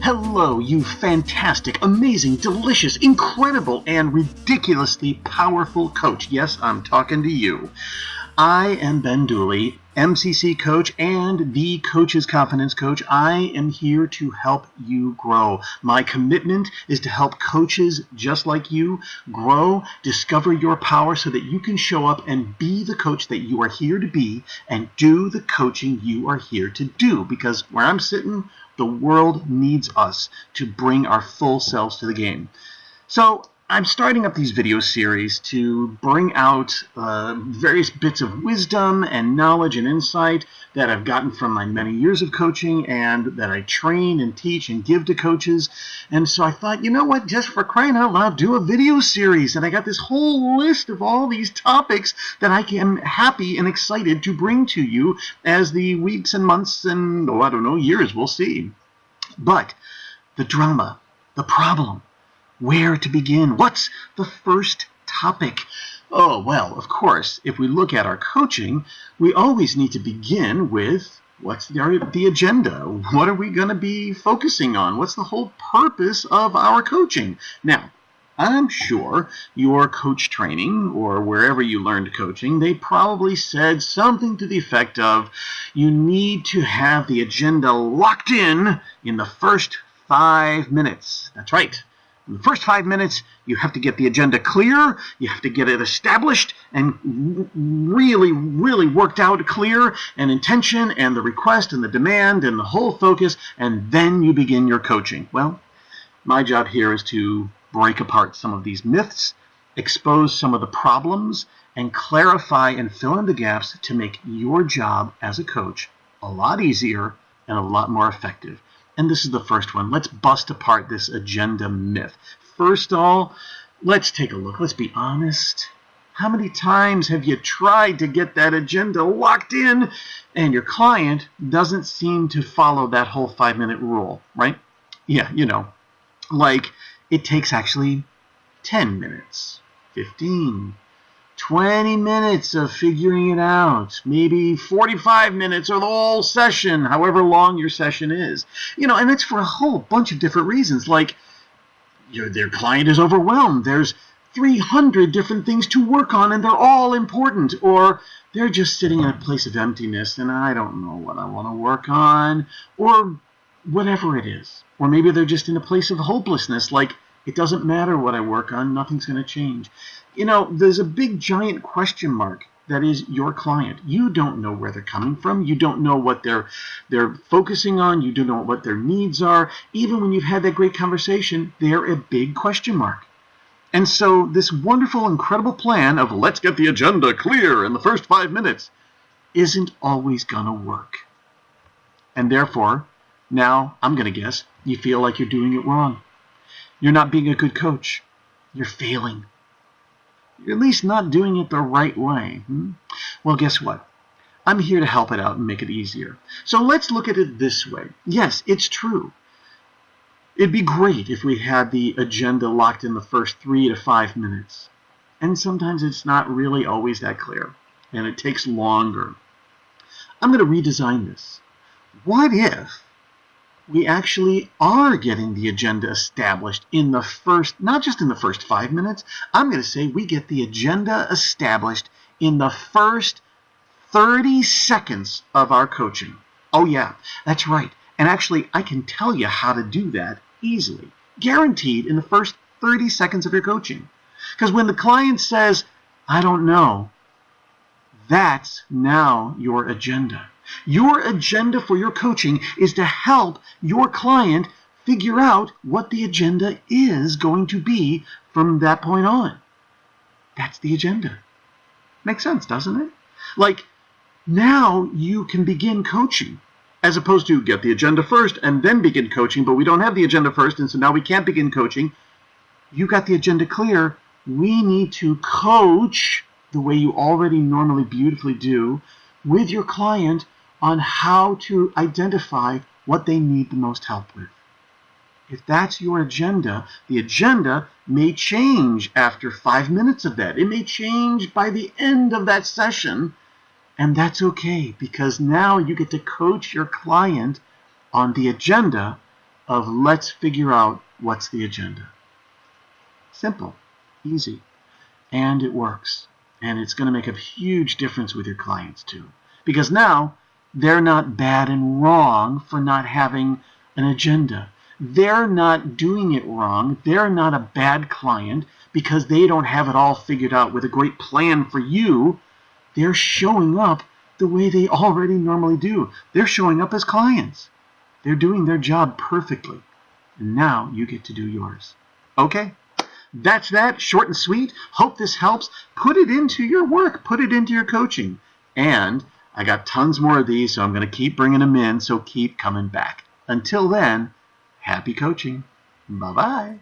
Hello, you fantastic, amazing, delicious, incredible, and ridiculously powerful coach. Yes, I'm talking to you. I am Ben Dooley, MCC coach and the Coach's Confidence Coach. I am here to help you grow. My commitment is to help coaches just like you grow, discover your power so that you can show up and be the coach that you are here to be and do the coaching you are here to do. Because where I'm sitting, the world needs us to bring our full selves to the game. So I'm starting up these video series to bring out various bits of wisdom and knowledge and insight that I've gotten from my many years of coaching and that I train and teach and give to coaches. And so I thought, you know what, just for crying out loud, do a video series. And I got this whole list of all these topics that I am happy and excited to bring to you as the weeks and months and, years, we'll see. But the drama, the problem, where to begin? What's the first topic? Oh, well, of course, if we look at our coaching, we always need to begin with what's the agenda? What are we going to be focusing on? What's the whole purpose of our coaching? Now, I'm sure your coach training or wherever you learned coaching, they probably said something to the effect of you need to have the agenda locked in the first 5 minutes. That's right. In the first 5 minutes, you have to get the agenda clear, you have to get it established and really, really worked out clear and intention and the request and the demand and the whole focus, and then you begin your coaching. Well, my job here is to break apart some of these myths, expose some of the problems, and clarify and fill in the gaps to make your job as a coach a lot easier and a lot more effective. And this is the first one. Let's bust apart this agenda myth. First of all, let's take a look. Let's be honest. How many times have you tried to get that agenda locked in and your client doesn't seem to follow that whole 5-minute rule, right? Yeah, like it takes actually 10 minutes, 15, 20 minutes of figuring it out, maybe 45 minutes or the whole session, however long your session is. And it's for a whole bunch of different reasons, like their client is overwhelmed. There's 300 different things to work on and they're all important, or they're just sitting in a place of emptiness and I don't know what I want to work on, or whatever it is. Or maybe they're just in a place of hopelessness, like it doesn't matter what I work on, nothing's going to change. There's a big giant question mark that is your client. You don't know where they're coming from. You don't know what they're focusing on. You don't know what their needs are. Even when you've had that great conversation, they're a big question mark. And so this wonderful, incredible plan of let's get the agenda clear in the first 5 minutes isn't always going to work. And therefore, now I'm going to guess you feel like you're doing it wrong. You're not being a good coach. You're failing. You're at least not doing it the right way. Well, guess what? I'm here to help it out and make it easier. So let's look at it this way. Yes, it's true. It'd be great if we had the agenda locked in the first 3 to 5 minutes. And sometimes it's not really always that clear, and it takes longer. I'm going to redesign this. What if we actually are getting the agenda established in the first, not just in the first 5 minutes, I'm going to say we get the agenda established in the first 30 seconds of our coaching. Oh yeah, that's right. And actually, I can tell you how to do that easily. Guaranteed in the first 30 seconds of your coaching. Because when the client says, I don't know, that's now your agenda. Your agenda for your coaching is to help your client figure out what the agenda is going to be from that point on. That's the agenda. Makes sense, doesn't it? Like, now you can begin coaching, as opposed to get the agenda first and then begin coaching, but we don't have the agenda first, and so now we can't begin coaching. You got the agenda clear. We need to coach the way you already normally beautifully do with your client on how to identify what they need the most help with. If that's your agenda, the agenda may change after 5 minutes of that. It may change by the end of that session, and that's okay, because now you get to coach your client on the agenda of let's figure out what's the agenda. Simple, easy, and it works. And it's going to make a huge difference with your clients too. Because now they're not bad and wrong for not having an agenda. They're not doing it wrong. They're not a bad client because they don't have it all figured out with a great plan for you. They're showing up the way they already normally do. They're showing up as clients. They're doing their job perfectly. And now you get to do yours. Okay? That's that. Short and sweet. Hope this helps. Put it into your work. Put it into your coaching. And I got tons more of these, so I'm going to keep bringing them in, so keep coming back. Until then, happy coaching. Bye-bye.